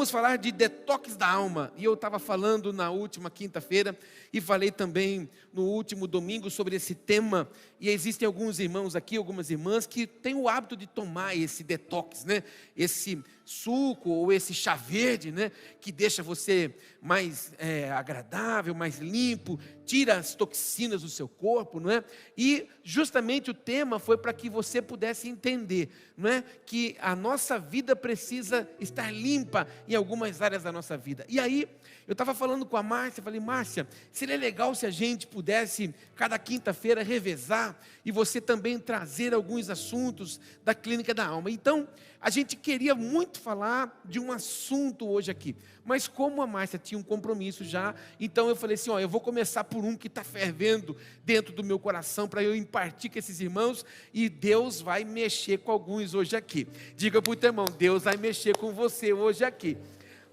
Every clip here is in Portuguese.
vamos falar de detox da alma. E eu estava falando na última quinta-feira e falei também no último domingo sobre esse tema. E existem alguns irmãos aqui, algumas irmãs que têm o hábito de tomar esse detox, né? Esse suco ou esse chá verde, né? Que deixa você mais agradável, mais limpo, tira as toxinas do seu corpo, não é? E justamente o tema foi para que você pudesse entender, não é? Que a nossa vida precisa estar limpa em algumas áreas da nossa vida. E aí, eu estava falando com a Márcia, falei, Márcia, seria legal se a gente pudesse, cada quinta-feira, revezar e você também trazer alguns assuntos da Clínica da Alma. Então, a gente queria muito falar de um assunto hoje aqui, mas como a Márcia tinha um compromisso já, então eu falei assim, eu vou começar por um que está fervendo dentro do meu coração, para eu impartir com esses irmãos, e Deus vai mexer com alguns hoje aqui. Diga para o teu irmão, Deus vai mexer com você hoje aqui.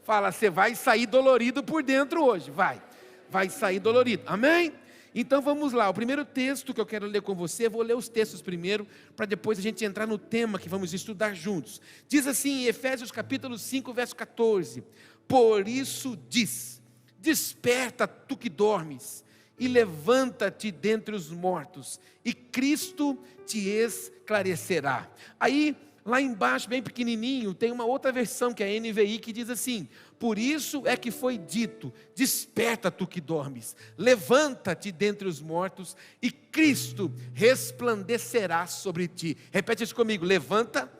Fala, você vai sair dolorido por dentro hoje, vai sair dolorido, amém? Então vamos lá, o primeiro texto que eu quero ler com você, vou ler os textos primeiro, para depois a gente entrar no tema que vamos estudar juntos. Diz assim em Efésios capítulo 5, verso 14, por isso diz, desperta tu que dormes, e levanta-te dentre os mortos, e Cristo te esclarecerá. Aí, lá embaixo, bem pequenininho, tem uma outra versão, que é a NVI, que diz assim, por isso é que foi dito, desperta tu que dormes, levanta-te dentre os mortos, e Cristo resplandecerá sobre ti. Repete isso comigo, levanta,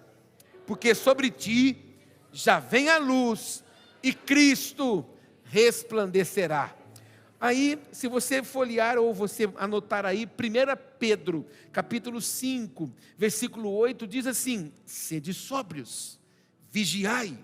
porque sobre ti já vem a luz, e Cristo resplandecerá. Aí, se você folhear ou você anotar aí, 1 Pedro, capítulo 5, versículo 8, diz assim, sede sóbrios, vigiai,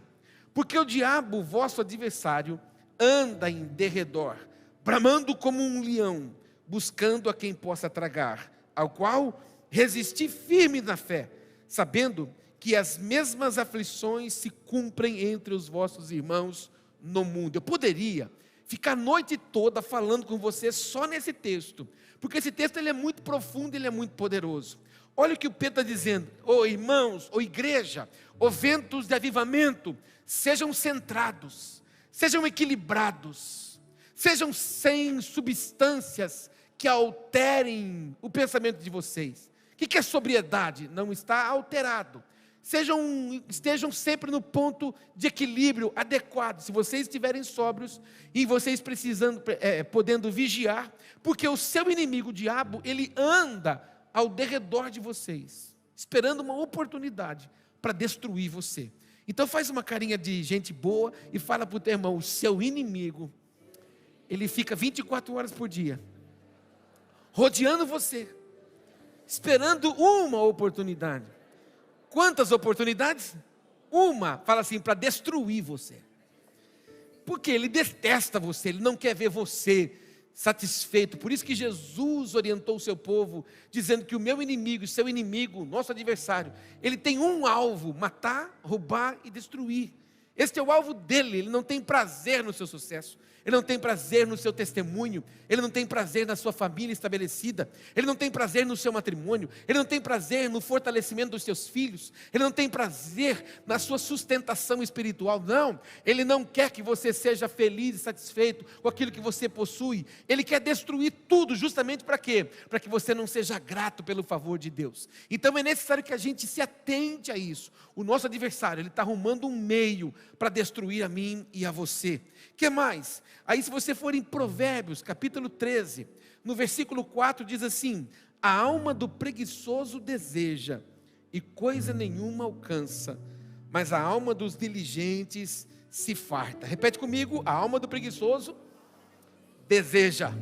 porque o diabo, vosso adversário, anda em derredor, bramando como um leão, buscando a quem possa tragar, ao qual resisti firme na fé, sabendo que as mesmas aflições se cumprem entre os vossos irmãos no mundo. Eu poderia ficar a noite toda falando com você só nesse texto, porque esse texto ele é muito profundo, ele é muito poderoso. Olha o que o Pedro está dizendo, irmãos, igreja, ventos de avivamento, sejam centrados, sejam equilibrados, sejam sem substâncias que alterem o pensamento de vocês. O que é sobriedade? Não está alterado. Estejam sempre no ponto de equilíbrio adequado, se vocês estiverem sóbrios e vocês podendo vigiar, porque o seu inimigo, o diabo, ele anda ao derredor de vocês, esperando uma oportunidade para destruir você. Então faz uma carinha de gente boa e fala para o teu irmão, o seu inimigo, ele fica 24 horas por dia, rodeando você, esperando uma oportunidade. Quantas oportunidades? Uma, fala assim, para destruir você. Porque ele detesta você, ele não quer ver você satisfeito. Por isso que Jesus orientou o seu povo, dizendo que o meu inimigo, o seu inimigo, nosso adversário, ele tem um alvo, matar, roubar e destruir. Este é o alvo dele, ele não tem prazer no seu sucesso. Ele não tem prazer no seu testemunho, ele não tem prazer na sua família estabelecida, ele não tem prazer no seu matrimônio, ele não tem prazer no fortalecimento dos seus filhos, ele não tem prazer na sua sustentação espiritual, não, ele não quer que você seja feliz e satisfeito com aquilo que você possui, ele quer destruir tudo, justamente para quê? Para que você não seja grato pelo favor de Deus. Então é necessário que a gente se atente a isso. O nosso adversário, ele está arrumando um meio para destruir a mim e a você. O que mais? Aí se você for em Provérbios, capítulo 13, no versículo 4 diz assim, a alma do preguiçoso deseja, e coisa nenhuma alcança, mas a alma dos diligentes se farta. Repete comigo, a alma do preguiçoso deseja.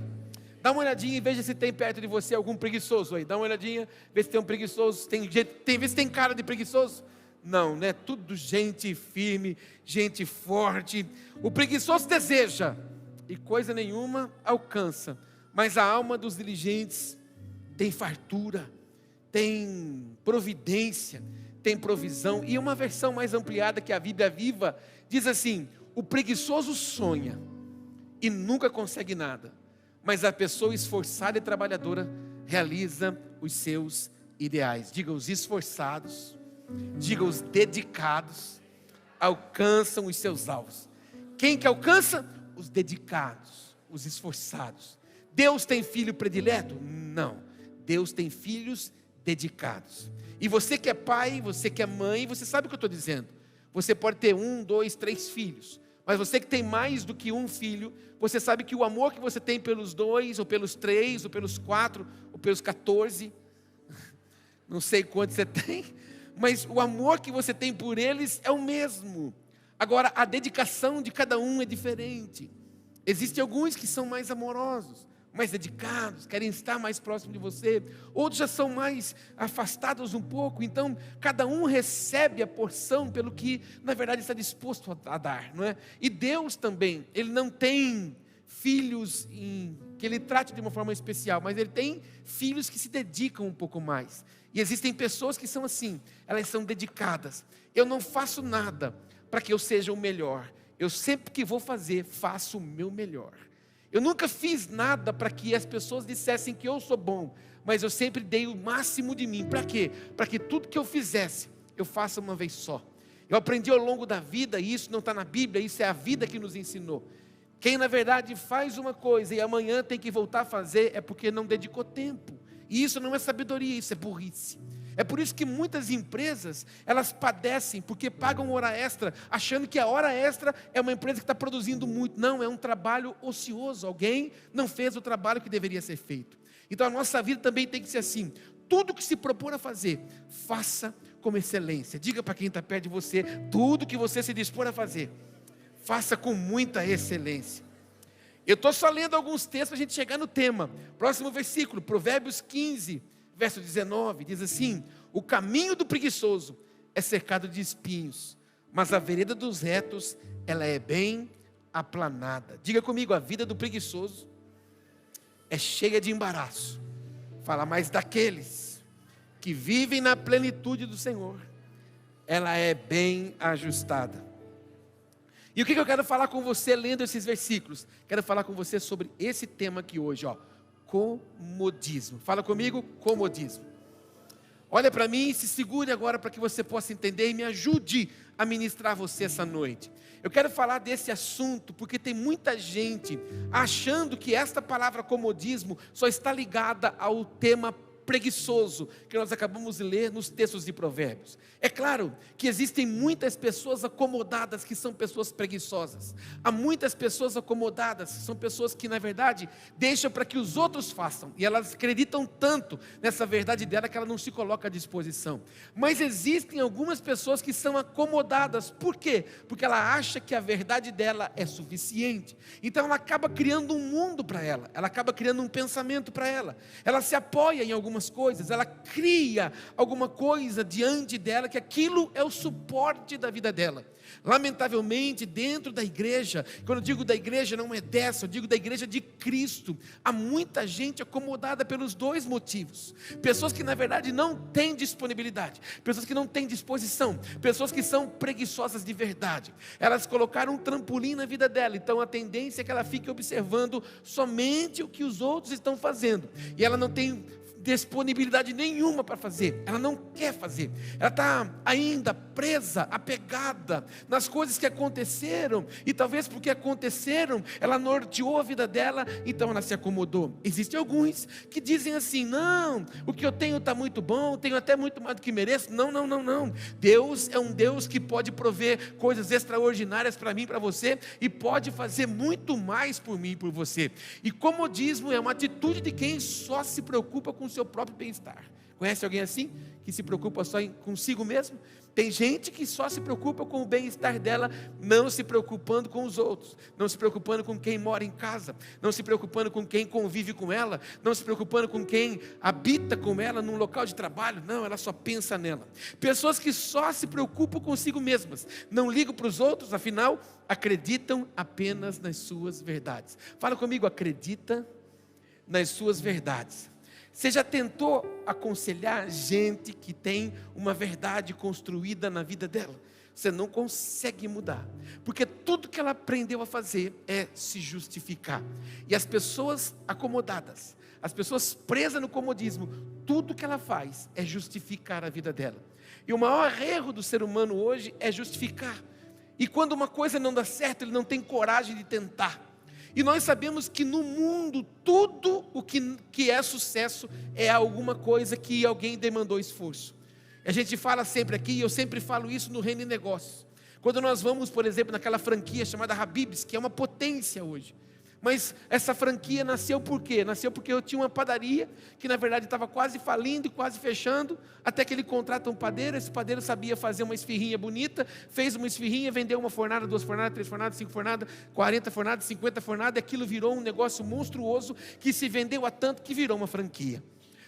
Dá uma olhadinha e veja se tem perto de você algum preguiçoso aí. Dá uma olhadinha, vê se tem um preguiçoso, vê se tem cara de preguiçoso. Não, né? Tudo gente firme, gente forte. O preguiçoso deseja e coisa nenhuma alcança, mas a alma dos diligentes tem fartura, tem providência, tem provisão. E uma versão mais ampliada, que é a Bíblia Viva, diz assim, o preguiçoso sonha e nunca consegue nada, mas a pessoa esforçada e trabalhadora realiza os seus ideais. Diga os esforçados, diga os dedicados, alcançam os seus alvos. Quem que alcança? Os dedicados, os esforçados. Deus tem filho predileto? Não. Deus tem filhos dedicados. E você que é pai, você que é mãe, você sabe o que eu estou dizendo. Você pode ter 1, 2, 3 filhos. Mas você que tem mais do que um filho, você sabe que o amor que você tem pelos 2, ou pelos 3, ou pelos 4, ou pelos 14, não sei quantos você tem, mas o amor que você tem por eles é o mesmo. Agora, a dedicação de cada um é diferente. Existem alguns que são mais amorosos, mais dedicados, querem estar mais próximo de você. Outros já são mais afastados um pouco. Então, cada um recebe a porção pelo que, na verdade, está disposto a dar, não é? E Deus também, Ele não tem filhos que Ele trate de uma forma especial, mas Ele tem filhos que se dedicam um pouco mais. E existem pessoas que são assim, elas são dedicadas. Eu não faço nada para que eu seja o melhor. Eu sempre que vou fazer, faço o meu melhor. Eu nunca fiz nada para que as pessoas dissessem que eu sou bom, mas eu sempre dei o máximo de mim. Para quê? Para que tudo que eu fizesse, eu faça uma vez só. Eu aprendi ao longo da vida, e isso não está na Bíblia, isso é a vida que nos ensinou. Quem na verdade faz uma coisa e amanhã tem que voltar a fazer, é porque não dedicou tempo. E isso não é sabedoria, isso é burrice. É por isso que muitas empresas, elas padecem, porque pagam hora extra, achando que a hora extra é uma empresa que está produzindo muito. Não, é um trabalho ocioso, alguém não fez o trabalho que deveria ser feito. Então a nossa vida também tem que ser assim, tudo que se propor a fazer, faça com excelência. Diga para quem está perto de você, tudo que você se dispor a fazer, faça com muita excelência. Eu estou só lendo alguns textos para a gente chegar no tema. Próximo versículo, Provérbios 15, verso 19, diz assim: o caminho do preguiçoso é cercado de espinhos, mas a vereda dos retos, ela é bem aplanada. Diga comigo, a vida do preguiçoso é cheia de embaraço. Fala, mas daqueles que vivem na plenitude do Senhor, ela é bem ajustada. E o que eu quero falar com você lendo esses versículos? Quero falar com você sobre esse tema aqui hoje, ó. Comodismo. Fala comigo, comodismo. Olha para mim e se segure agora para que você possa entender e me ajude a ministrar você essa noite. Eu quero falar desse assunto porque tem muita gente achando que esta palavra comodismo só está ligada ao tema preguiçoso que nós acabamos de ler nos textos de Provérbios. É claro que existem muitas pessoas acomodadas que são pessoas preguiçosas. Há muitas pessoas acomodadas, são pessoas que na verdade deixam para que os outros façam, e elas acreditam tanto nessa verdade dela que ela não se coloca à disposição. Mas existem algumas pessoas que são acomodadas. Por quê? Porque ela acha que a verdade dela é suficiente. Então ela acaba criando um mundo para ela, ela acaba criando um pensamento para ela, ela se apoia em algumas coisas, ela cria alguma coisa diante dela, que aquilo é o suporte da vida dela. Lamentavelmente, dentro da igreja, quando eu digo da igreja, não é dessa, eu digo da igreja de Cristo, há muita gente acomodada pelos dois motivos. Pessoas que na verdade não têm disponibilidade, pessoas que não têm disposição, pessoas que são preguiçosas de verdade. Elas colocaram um trampolim na vida dela, então a tendência é que ela fique observando somente o que os outros estão fazendo, e ela não tem disponibilidade nenhuma para fazer, ela não quer fazer, ela está ainda presa, apegada nas coisas que aconteceram, e talvez porque aconteceram, ela norteou a vida dela, então ela se acomodou. Existem alguns que dizem assim: não, o que eu tenho está muito bom, tenho até muito mais do que mereço. Não, Deus é um Deus que pode prover coisas extraordinárias para mim, para você, e pode fazer muito mais por mim e por você. E comodismo é uma atitude de quem só se preocupa com o seu próprio bem-estar. Conhece alguém assim? Que se preocupa só consigo mesmo? Tem gente que só se preocupa com o bem-estar dela, não se preocupando com os outros, não se preocupando com quem mora em casa, não se preocupando com quem convive com ela, não se preocupando com quem habita com ela num local de trabalho. Não, ela só pensa nela. Pessoas que só se preocupam consigo mesmas, não ligam para os outros, afinal, acreditam apenas nas suas verdades. Fala comigo, acredita nas suas verdades. Você já tentou aconselhar gente que tem uma verdade construída na vida dela? Você não consegue mudar, porque tudo que ela aprendeu a fazer é se justificar. E as pessoas acomodadas, as pessoas presas no comodismo, tudo que ela faz é justificar a vida dela. E o maior erro do ser humano hoje é justificar. E quando uma coisa não dá certo, ele não tem coragem de tentar. E nós sabemos que no mundo, tudo o que é sucesso é alguma coisa que alguém demandou esforço. A gente fala sempre aqui, e eu sempre falo isso no Reino de Negócios. Quando nós vamos, por exemplo, naquela franquia chamada Habib's, que é uma potência hoje. Mas essa franquia nasceu por quê? Nasceu porque eu tinha uma padaria, que na verdade estava quase falindo e quase fechando, até que ele contrata um padeiro, esse padeiro sabia fazer uma esfirrinha bonita, fez uma esfirrinha, vendeu uma fornada, 2 fornadas, 3 fornadas, 5 fornadas, 40 fornadas, 50 fornadas, e aquilo virou um negócio monstruoso, que se vendeu a tanto que virou uma franquia.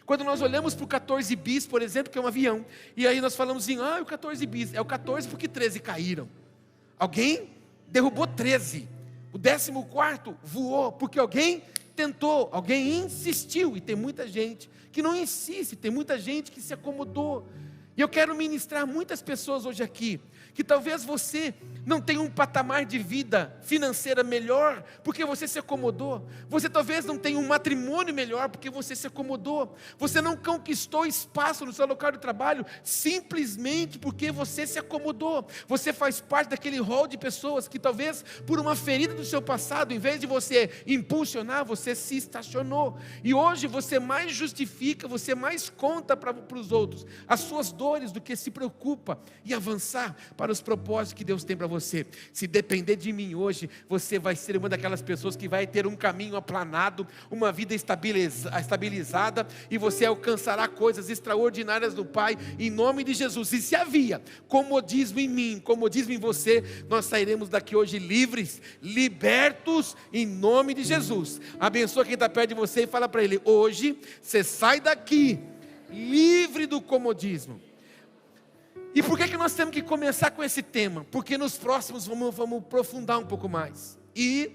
Quando nós olhamos para o 14 bis, por exemplo, que é um avião, e aí nós falamos assim, o 14 bis, é o 14 porque 13 caíram. Alguém derrubou 13. O 14º voou porque alguém tentou, alguém insistiu. E tem muita gente que não insiste, tem muita gente que se acomodou. E eu quero ministrar muitas pessoas hoje aqui, que talvez você não tenha um patamar de vida financeira melhor, porque você se acomodou. Você talvez não tenha um matrimônio melhor, porque você se acomodou. Você não conquistou espaço no seu local de trabalho, simplesmente porque você se acomodou. Você faz parte daquele rol de pessoas que talvez por uma ferida do seu passado, em vez de você impulsionar, você se estacionou. E hoje você mais justifica, você mais conta para os outros as suas dores do que se preocupa e avançar para os propósitos que Deus tem para você. Se depender de mim hoje, você vai ser uma daquelas pessoas que vai ter um caminho aplanado, uma vida estabilizada, e você alcançará coisas extraordinárias do Pai, em nome de Jesus. E se havia comodismo em mim, comodismo em você, nós sairemos daqui hoje livres, libertos, em nome de Jesus. Abençoa quem está perto de você e fala para ele, hoje você sai daqui livre do comodismo. E por que nós temos que começar com esse tema? Porque nos próximos vamos aprofundar um pouco mais. E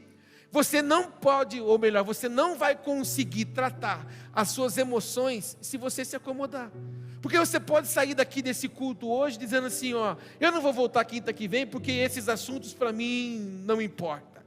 você não pode, ou melhor, você não vai conseguir tratar as suas emoções se você se acomodar. Porque você pode sair daqui desse culto hoje dizendo assim, eu não vou voltar quinta que vem porque esses assuntos para mim não importam.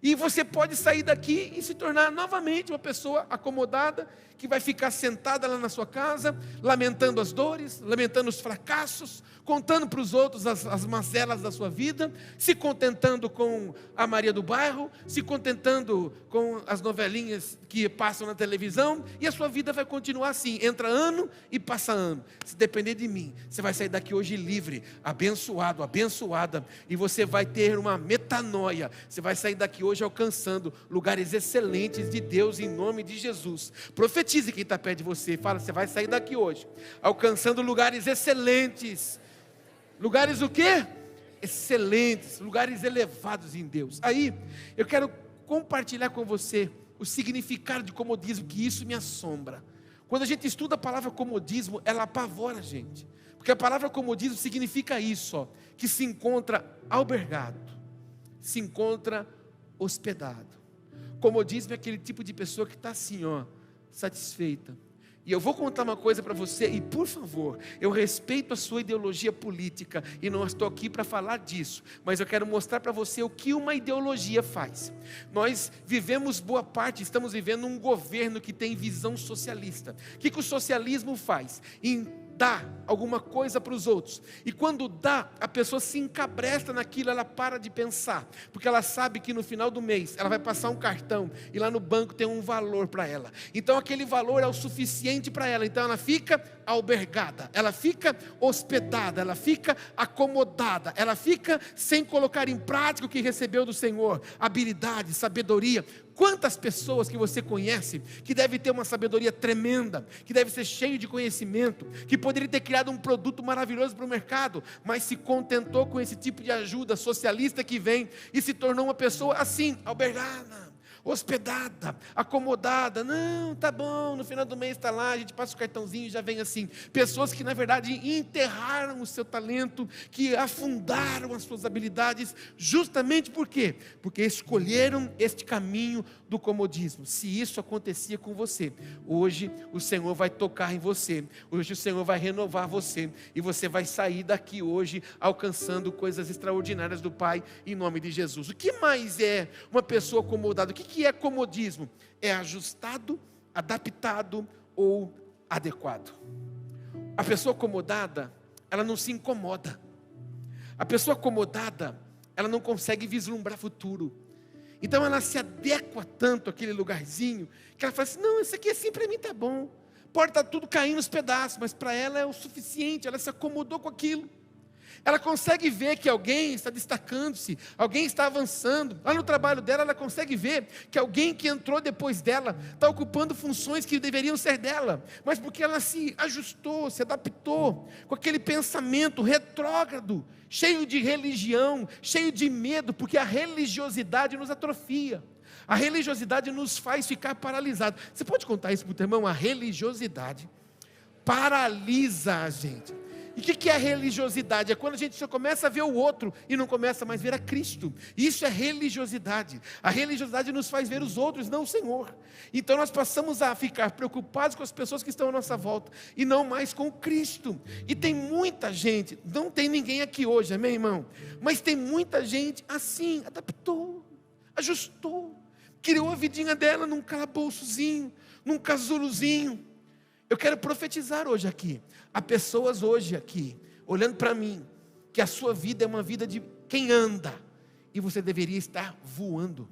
E você pode sair daqui e se tornar novamente uma pessoa acomodada, que vai ficar sentada lá na sua casa, lamentando as dores, lamentando os fracassos, contando para os outros as mazelas da sua vida, se contentando com a Maria do bairro, se contentando com as novelinhas que passam na televisão, e a sua vida vai continuar assim, entra ano e passa ano. Se depender de mim, você vai sair daqui hoje livre, abençoado, abençoada, e você vai ter uma metanoia, você vai sair daqui hoje alcançando lugares excelentes de Deus, em nome de Jesus. Profetize quem está perto de você, fala, você vai sair daqui hoje alcançando lugares excelentes. Lugares o quê? Excelentes, lugares elevados em Deus. Aí, eu quero compartilhar com você o significado de comodismo, que isso me assombra. Quando a gente estuda a palavra comodismo, ela apavora a gente. Porque a palavra comodismo significa isso, que se encontra albergado, se encontra hospedado. Comodismo é aquele tipo de pessoa que está assim, satisfeita. E eu vou contar uma coisa para você, e por favor, eu respeito a sua ideologia política, e não estou aqui para falar disso, mas eu quero mostrar para você o que uma ideologia faz. Nós vivemos boa parte, estamos vivendo um governo que tem visão socialista. O que o socialismo faz? Dá alguma coisa para os outros, e quando dá, a pessoa se encabresta naquilo, ela para de pensar, porque ela sabe que no final do mês, ela vai passar um cartão, e lá no banco tem um valor para ela, então aquele valor é o suficiente para ela, então ela fica albergada, ela fica hospedada, ela fica acomodada, ela fica sem colocar em prática o que recebeu do Senhor, habilidade, sabedoria. Quantas pessoas que você conhece, que deve ter uma sabedoria tremenda, que deve ser cheio de conhecimento, que poderia ter criado um produto maravilhoso para o mercado, mas se contentou com esse tipo de ajuda socialista que vem, e se tornou uma pessoa assim, albergada, hospedada, acomodada. Não, tá bom, no final do mês está lá, a gente passa o cartãozinho e já vem assim. Pessoas que na verdade enterraram o seu talento, que afundaram as suas habilidades, justamente por quê? Porque escolheram este caminho do comodismo. Se isso acontecia com você, hoje o Senhor vai tocar em você, hoje o Senhor vai renovar você, e você vai sair daqui hoje alcançando coisas extraordinárias do Pai, em nome de Jesus. O que mais é uma pessoa acomodada? O que é comodismo? É ajustado, adaptado ou adequado. A pessoa acomodada, ela não se incomoda. A pessoa acomodada, ela não consegue vislumbrar futuro. Então ela se adequa tanto àquele lugarzinho, que ela fala assim, não, isso aqui assim para mim está bom. Pode estar tudo caindo nos pedaços, mas para ela é o suficiente, ela se acomodou com aquilo. Ela consegue ver que alguém está destacando-se, alguém está avançando. Lá no trabalho dela, ela consegue ver que alguém que entrou depois dela está ocupando funções que deveriam ser dela, mas porque ela se ajustou, se adaptou com aquele pensamento retrógrado, cheio de religião, cheio de medo, porque a religiosidade nos atrofia. A religiosidade nos faz ficar paralisados. Você pode contar isso para o teu irmão? A religiosidade paralisa a gente. E o que é a religiosidade? É quando a gente só começa a ver o outro e não começa mais a ver a Cristo. Isso é religiosidade. A religiosidade nos faz ver os outros, não o Senhor. Então nós passamos a ficar preocupados com as pessoas que estão à nossa volta e não mais com Cristo. E tem muita gente, não tem ninguém aqui hoje, amém, irmão? Mas tem muita gente assim, adaptou, ajustou, criou a vidinha dela num calabouçozinho, num casulozinho. Eu quero profetizar hoje aqui, há pessoas hoje aqui, olhando para mim, que a sua vida é uma vida de quem anda, e você deveria estar voando.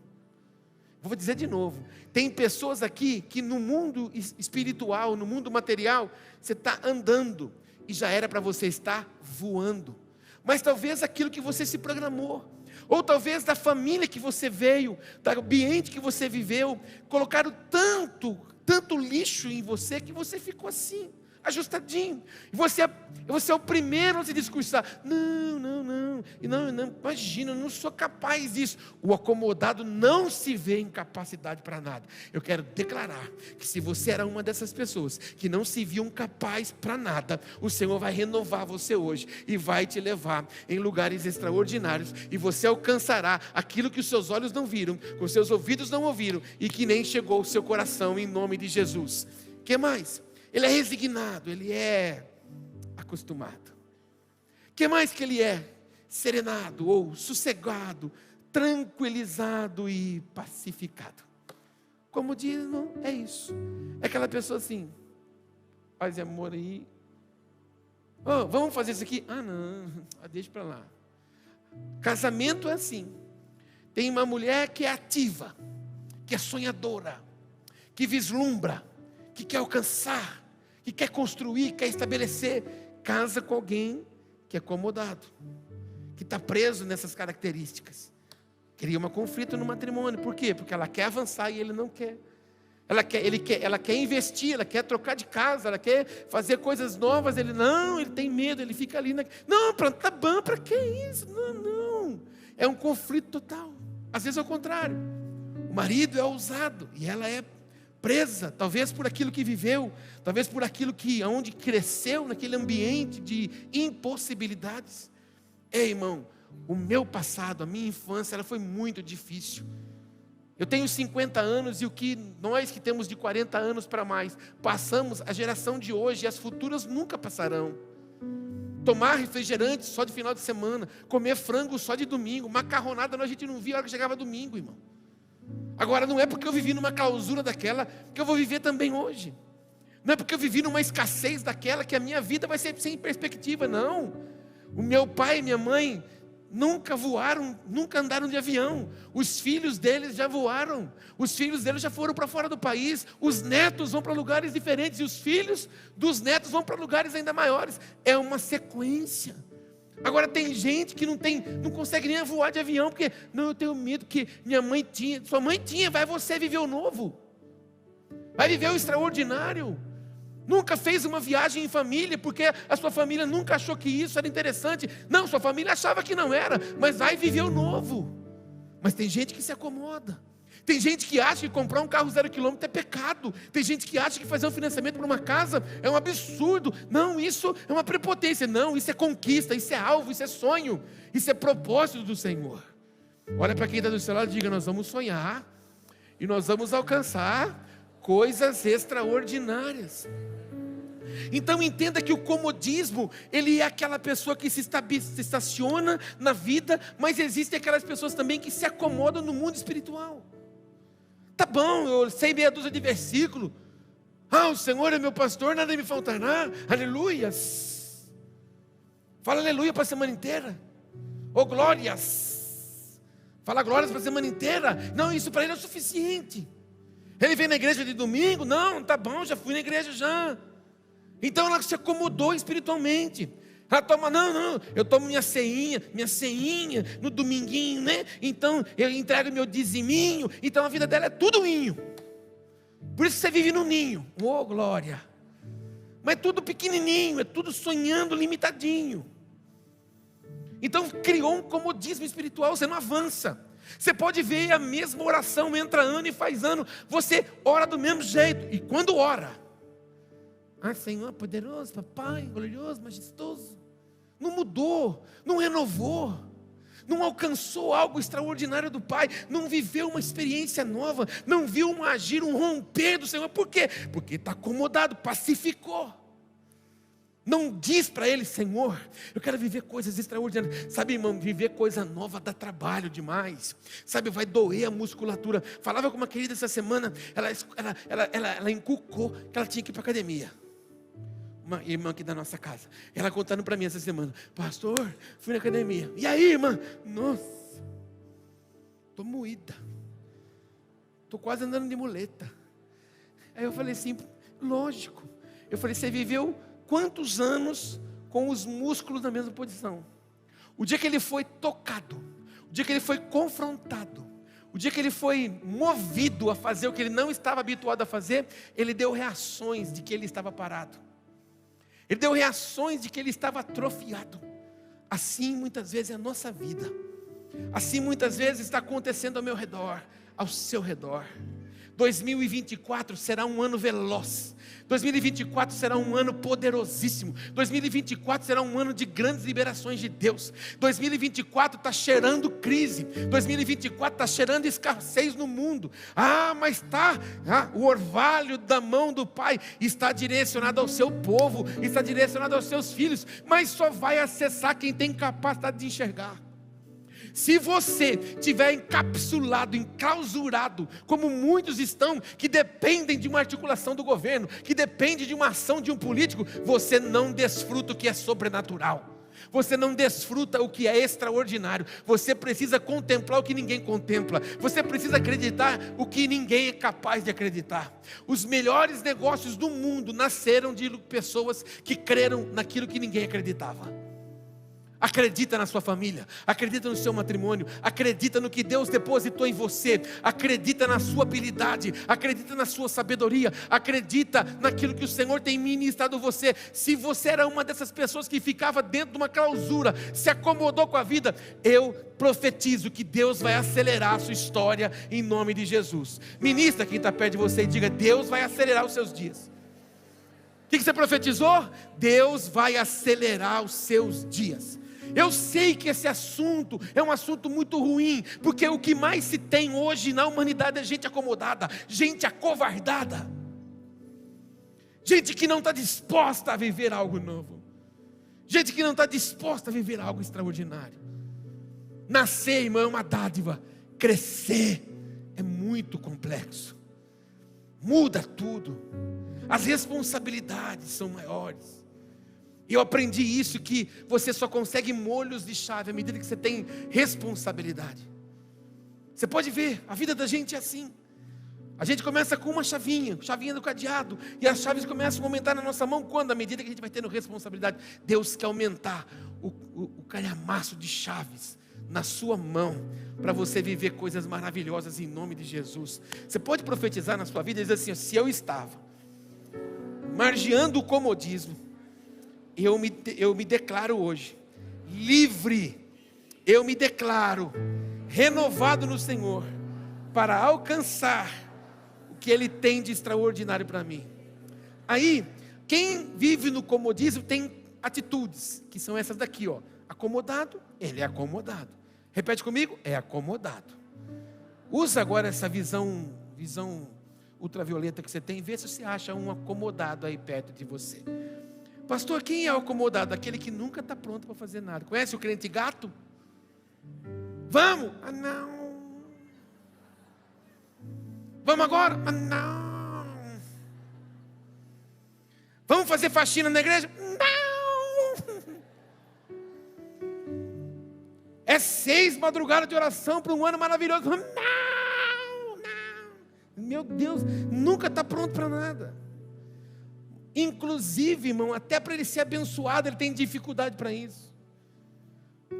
Vou dizer de novo, tem pessoas aqui que no mundo espiritual, no mundo material, você está andando, e já era para você estar voando. Mas talvez aquilo que você se programou, ou talvez da família que você veio, do ambiente que você viveu, colocaram tanto lixo em você, que você ficou assim, ajustadinho. E você é o primeiro a se discursar. Não, imagina, eu não sou capaz disso. O acomodado não se vê em capacidade para nada. Eu quero declarar que se você era uma dessas pessoas que não se viam capaz para nada, o Senhor vai renovar você hoje e vai te levar em lugares extraordinários, e você alcançará aquilo que os seus olhos não viram, que os seus ouvidos não ouviram e que nem chegou ao seu coração, em nome de Jesus. O que mais? Ele é resignado, ele é acostumado. O que mais que ele é? Serenado ou sossegado, tranquilizado e pacificado. Como diz, não, é isso. É aquela pessoa assim, paz e amor aí. Oh, vamos fazer isso aqui? Ah, não, deixa para lá. Casamento é assim. Tem uma mulher que é ativa, que é sonhadora, que vislumbra, que quer alcançar, que quer construir, quer estabelecer. Casa com alguém que é acomodado, que está preso nessas características. Cria um conflito no matrimônio. Por quê? Porque ela quer avançar e ele não quer. Ela quer investir, ela quer trocar de casa, ela quer fazer coisas novas. Ele tem medo, ele fica ali. Não, tá bom, para que isso? Não. É um conflito total. Às vezes é o contrário. O marido é ousado e ela é presa, talvez por aquilo que viveu, talvez por aquilo onde cresceu, naquele ambiente de impossibilidades. Ei, irmão, o meu passado, a minha infância, ela foi muito difícil. Eu tenho 50 anos e o que nós que temos de 40 anos para mais, passamos, a geração de hoje e as futuras nunca passarão. Tomar refrigerante só de final de semana, comer frango só de domingo, macarronada a gente não via a hora que chegava domingo, irmão. Agora, não é porque eu vivi numa clausura daquela que eu vou viver também hoje. Não é porque eu vivi numa escassez daquela que a minha vida vai ser sem perspectiva, não. O meu pai e minha mãe nunca voaram, nunca andaram de avião. Os filhos deles já voaram. Os filhos deles já foram para fora do país. Os netos vão para lugares diferentes e os filhos dos netos vão para lugares ainda maiores. É uma sequência. Agora tem gente que não consegue nem voar de avião, porque não, eu tenho medo que minha mãe tinha, sua mãe tinha, vai você viver o novo, vai viver o extraordinário. Nunca fez uma viagem em família, porque a sua família nunca achou que isso era interessante. Não, sua família achava que não era, mas vai viver o novo. Mas tem gente que se acomoda. Tem gente que acha que comprar um carro 0 km é pecado. Tem gente que acha que fazer um financiamento para uma casa é um absurdo. Não, isso é uma prepotência. Não, isso é conquista, isso é alvo, isso é sonho, isso é propósito do Senhor. Olha para quem está do seu lado e diga: nós vamos sonhar e nós vamos alcançar coisas extraordinárias. Então entenda que o comodismo, ele é aquela pessoa que se estaciona na vida, mas existem aquelas pessoas também que se acomodam no mundo espiritual. Tá bom, eu sei meia dúzia de versículos. O Senhor é meu pastor, nada me faltará. Aleluias. Fala aleluia para a semana inteira. Oh glórias. Fala glórias para a semana inteira. Não, isso para ele é o suficiente. Ele vem na igreja de domingo. Não, tá bom, já fui na igreja já. Então ela se acomodou espiritualmente. Ela toma, não, eu tomo minha ceinha no dominguinho, né? Então eu entrego meu diziminho. Então a vida dela é tudo ninho. Por isso você vive no ninho. Oh, glória. Mas é tudo pequenininho, é tudo sonhando limitadinho. Então criou um comodismo espiritual, você não avança. Você pode ver a mesma oração, entra ano e faz ano. Você ora do mesmo jeito. E quando ora, Senhor poderoso, papai, glorioso, majestoso. Não mudou, não renovou, não alcançou algo extraordinário do Pai, não viveu uma experiência nova, não viu um agir, um romper do Senhor. Por quê? Porque está acomodado, pacificou. Não diz para ele: Senhor, eu quero viver coisas extraordinárias. Sabe, irmão, viver coisa nova dá trabalho demais. Sabe, vai doer a musculatura. Falava com uma querida essa semana, ela encucou que ela tinha que ir para a academia. Uma irmã aqui da nossa casa, ela contando para mim essa semana: pastor, fui na academia. E aí, irmã? Nossa, estou moída, estou quase andando de muleta. Aí eu falei assim: lógico. Eu falei: você viveu quantos anos com os músculos na mesma posição? O dia que ele foi tocado, o dia que ele foi confrontado, o dia que ele foi movido a fazer o que ele não estava habituado a fazer, ele deu reações de que ele estava parado. Ele deu reações de que ele estava atrofiado. Assim muitas vezes é a nossa vida. Assim muitas vezes está acontecendo ao meu redor, ao seu redor. 2024 será um ano veloz. 2024 será um ano poderosíssimo. 2024 será um ano de grandes liberações de Deus. 2024 está cheirando crise. 2024 está cheirando escassez no mundo. Mas está, o orvalho da mão do Pai está direcionado ao seu povo, está direcionado aos seus filhos, mas só vai acessar quem tem capacidade de enxergar. Se você estiver encapsulado, enclausurado, como muitos estão, que dependem de uma articulação do governo, que depende de uma ação de um político, você não desfruta o que é sobrenatural. Você não desfruta o que é extraordinário. Você precisa contemplar o que ninguém contempla. Você precisa acreditar o que ninguém é capaz de acreditar. Os melhores negócios do mundo nasceram de pessoas que creram naquilo que ninguém acreditava. Acredita na sua família, acredita no seu matrimônio, acredita no que Deus depositou em você, acredita na sua habilidade, acredita na sua sabedoria, acredita naquilo que o Senhor tem ministrado você. Se você era uma dessas pessoas que ficava dentro de uma clausura, se acomodou com a vida, eu profetizo que Deus vai acelerar a sua história em nome de Jesus. Ministra quem está perto de você e diga: Deus vai acelerar os seus dias. O que você profetizou? Deus vai acelerar os seus dias. Eu sei que esse assunto é um assunto muito ruim, porque o que mais se tem hoje na humanidade é gente acomodada, gente acovardada, gente que não está disposta a viver algo novo, gente que não está disposta a viver algo extraordinário. Nascer, irmão, é uma dádiva. Crescer é muito complexo, muda tudo, as responsabilidades são maiores. E eu aprendi isso, que você só consegue molhos de chave à medida que você tem responsabilidade. Você pode ver, a vida da gente é assim. A gente começa com uma chavinha do cadeado, e as chaves começam a aumentar na nossa mão. Quando? À medida que a gente vai tendo responsabilidade. Deus quer aumentar o calhamaço de chaves na sua mão, para você viver coisas maravilhosas em nome de Jesus. Você pode profetizar na sua vida e dizer assim: se eu estava margeando o comodismo, eu me declaro hoje livre, eu me declaro renovado no Senhor, para alcançar o que Ele tem de extraordinário para mim. Aí, quem vive no comodismo tem atitudes, que são essas daqui, acomodado, ele é acomodado. Repete comigo: é acomodado. Usa agora essa visão ultravioleta que você tem, vê se você acha um acomodado aí perto de você. Pastor, quem é o acomodado? Aquele que nunca está pronto para fazer nada. Conhece o crente gato? Vamos? Não. Vamos agora? Não. Vamos fazer faxina na igreja? Não. É 6 madrugadas de oração para um ano maravilhoso. Não. Meu Deus, nunca está pronto para nada. Inclusive, irmão, até para ele ser abençoado, ele tem dificuldade para isso.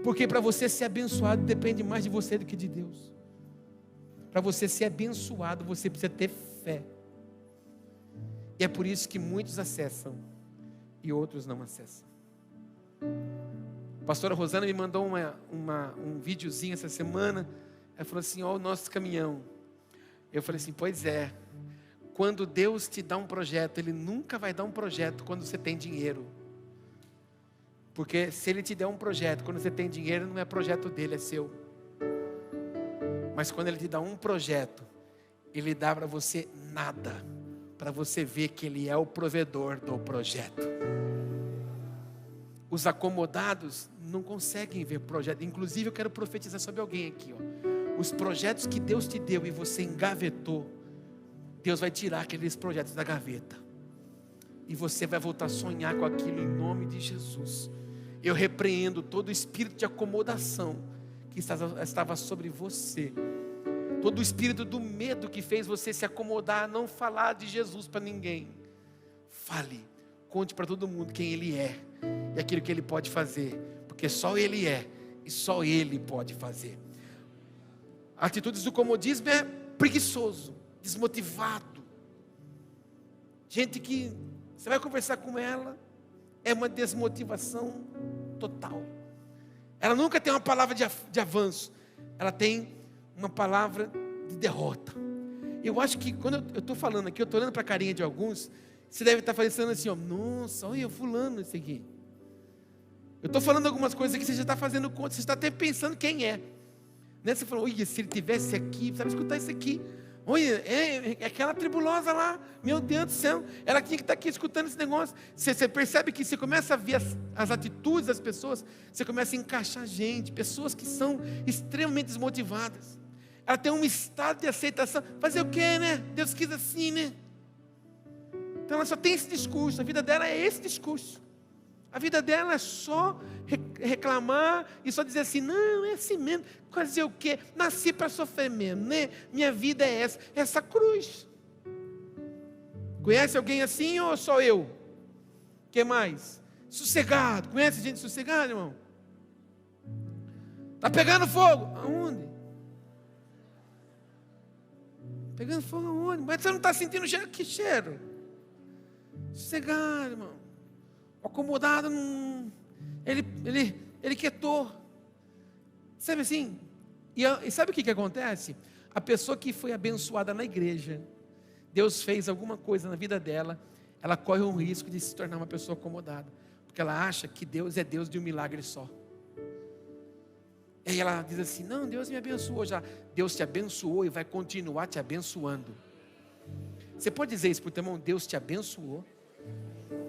Porque para você ser abençoado, depende mais de você do que de Deus. Para você ser abençoado, você precisa ter fé. E é por isso que muitos acessam e outros não acessam. A pastora Rosana me mandou um videozinho essa semana. Ela falou assim: ó, o nosso caminhão. Eu falei assim: pois é. Quando Deus te dá um projeto, Ele nunca vai dar um projeto quando você tem dinheiro. Porque se Ele te der um projeto quando você tem dinheiro, não é projeto dele, é seu. Mas quando Ele te dá um projeto, Ele dá para você nada, para você ver que Ele é o provedor do projeto. Os acomodados não conseguem ver projeto. Inclusive eu quero profetizar sobre alguém aqui, ó. Os projetos que Deus te deu e você engavetou, Deus vai tirar aqueles projetos da gaveta. E você vai voltar a sonhar com aquilo em nome de Jesus. Eu repreendo todo o espírito de acomodação que estava sobre você. Todo o espírito do medo que fez você se acomodar a não falar de Jesus para ninguém. Fale, conte para todo mundo quem Ele é e aquilo que Ele pode fazer. Porque só Ele é e só Ele pode fazer. Atitudes do comodismo é preguiçoso, desmotivado. Gente que você vai conversar com ela, é uma desmotivação total. Ela nunca tem uma palavra de avanço, ela tem uma palavra de derrota. Eu acho que quando eu estou falando aqui, eu estou olhando para a carinha de alguns, você deve estar pensando assim, ó, nossa, olha fulano esse aqui. Eu estou falando algumas coisas que você já está fazendo conta, você está até pensando quem é. Né? Você falou, olha, se ele tivesse aqui, precisava escutar isso aqui. Olha, é aquela tribulosa lá, meu Deus do céu, ela tinha que estar aqui escutando esse negócio. Você percebe que você começa a ver as atitudes das pessoas, você começa a encaixar gente, pessoas que são extremamente desmotivadas. Ela tem um estado de aceitação, fazer o quê, né? Deus quis assim, né? Então ela só tem esse discurso, a vida dela é esse discurso. A vida dela é só reclamar e só dizer assim, não, é assim mesmo, fazer o quê? Nasci para sofrer mesmo, né? Minha vida é essa cruz. Conhece alguém assim ou só eu? O que mais? Sossegado, conhece gente sossegada, irmão? Está pegando fogo, aonde? Pegando fogo aonde? Mas você não está sentindo cheiro? Que cheiro? Sossegado, irmão. Acomodado, ele quietou. Sabe assim? E sabe o que acontece? A pessoa que foi abençoada na igreja, Deus fez alguma coisa na vida dela, ela corre um risco de se tornar uma pessoa acomodada, porque ela acha que Deus é Deus de um milagre só. E aí ela diz assim, não, Deus me abençoou já. Deus te abençoou e vai continuar te abençoando. Você pode dizer isso para o teu irmão, Deus te abençoou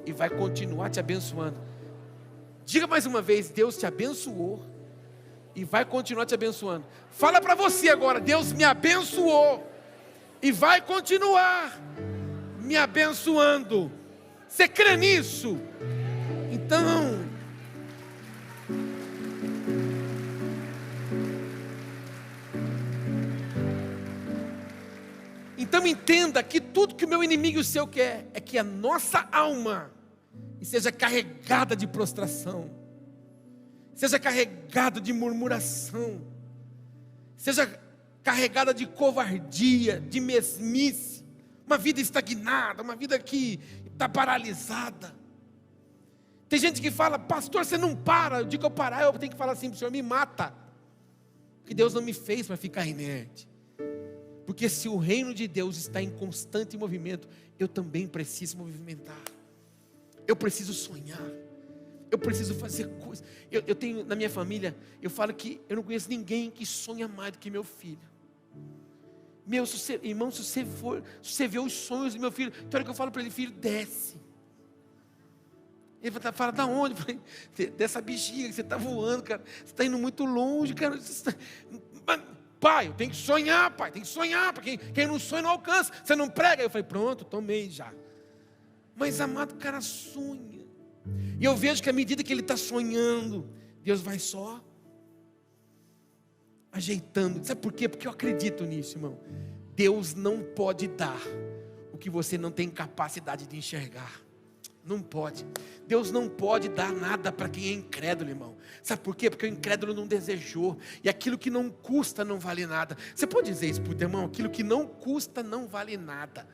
e vai continuar te abençoando. Diga mais uma vez, Deus te abençoou e vai continuar te abençoando. Fala para você agora, Deus me abençoou e vai continuar me abençoando. Você crê nisso? Então entenda que tudo que o meu inimigo e o seu quer é que a nossa alma seja carregada de prostração, seja carregada de murmuração, seja carregada de covardia, de mesmice, uma vida estagnada, uma vida que está paralisada. Tem gente que fala, pastor, você não para. Eu digo que eu parar, eu tenho que falar assim, o Senhor me mata, porque Deus não me fez para ficar inerte. Porque se o reino de Deus está em constante movimento, eu também preciso movimentar. Eu preciso sonhar. Eu preciso fazer coisas. Eu tenho na minha família, eu falo que eu não conheço ninguém que sonha mais do que meu filho. Meu, irmão, se você vê os sonhos do meu filho, tem hora que eu falo para ele, filho, desce. Ele fala, da onde? Eu falei, dessa bexiga que você está voando, cara. Você está indo muito longe, cara. Pai, eu tenho que sonhar, pai, tem que sonhar, porque quem não sonha não alcança. Você não prega? Eu falei, pronto, tomei já. Mas amado, o cara sonha. E eu vejo que à medida que ele está sonhando, Deus vai só ajeitando. Sabe por quê? Porque eu acredito nisso, irmão. Deus não pode dar o que você não tem capacidade de enxergar. Não pode. Deus não pode dar nada para quem é incrédulo, irmão. Sabe por quê? Porque o incrédulo não desejou. E aquilo que não custa não vale nada. Você pode dizer isso para o teu irmão? Aquilo que não custa não vale nada.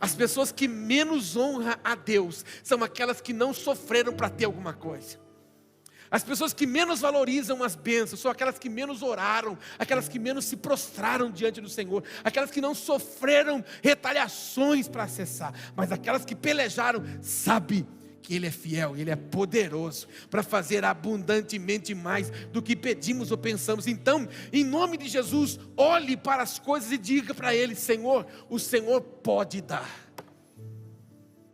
As pessoas que menos honram a Deus são aquelas que não sofreram para ter alguma coisa. As pessoas que menos valorizam as bênçãos são aquelas que menos oraram, aquelas que menos se prostraram diante do Senhor, aquelas que não sofreram retaliações para acessar, mas aquelas que pelejaram, sabe que Ele é fiel, Ele é poderoso para fazer abundantemente mais do que pedimos ou pensamos. Então, em nome de Jesus, olhe para as coisas e diga para Ele: Senhor, o Senhor pode dar.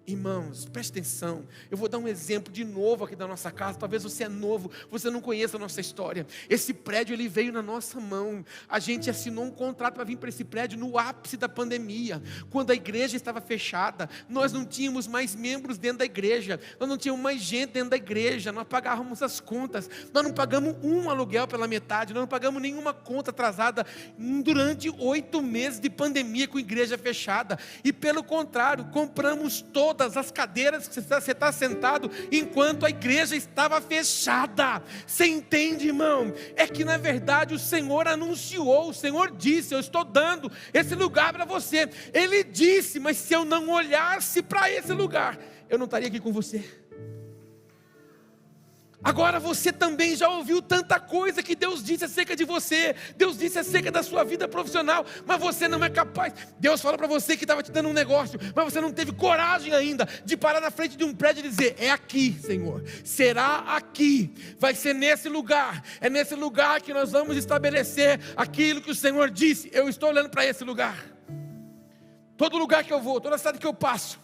Irmãos, preste atenção, eu vou dar um exemplo de novo aqui da nossa casa. Talvez você é novo, você não conheça a nossa história. Esse prédio, ele veio na nossa mão. A gente assinou um contrato para vir para esse prédio no ápice da pandemia, quando a igreja estava fechada. Nós não tínhamos mais membros dentro da igreja, nós não tínhamos mais gente dentro da igreja, nós pagávamos as contas, nós não pagamos um aluguel pela metade, nós não pagamos nenhuma conta atrasada durante 8 meses de pandemia com a igreja fechada. E pelo contrário, compramos todas as cadeiras que você está sentado enquanto a igreja estava fechada. Você entende, irmão? É que na verdade o Senhor anunciou, o Senhor disse: eu estou dando esse lugar para você. Ele disse, mas se eu não olhasse para esse lugar, eu não estaria aqui com você. Agora você também já ouviu tanta coisa que Deus disse acerca de você, Deus disse acerca da sua vida profissional, mas você não é capaz. Deus falou para você que estava te dando um negócio, mas você não teve coragem ainda de parar na frente de um prédio e dizer: é aqui, Senhor, será aqui, vai ser nesse lugar, é nesse lugar que nós vamos estabelecer aquilo que o Senhor disse. Eu estou olhando para esse lugar. Todo lugar que eu vou, toda cidade que eu passo,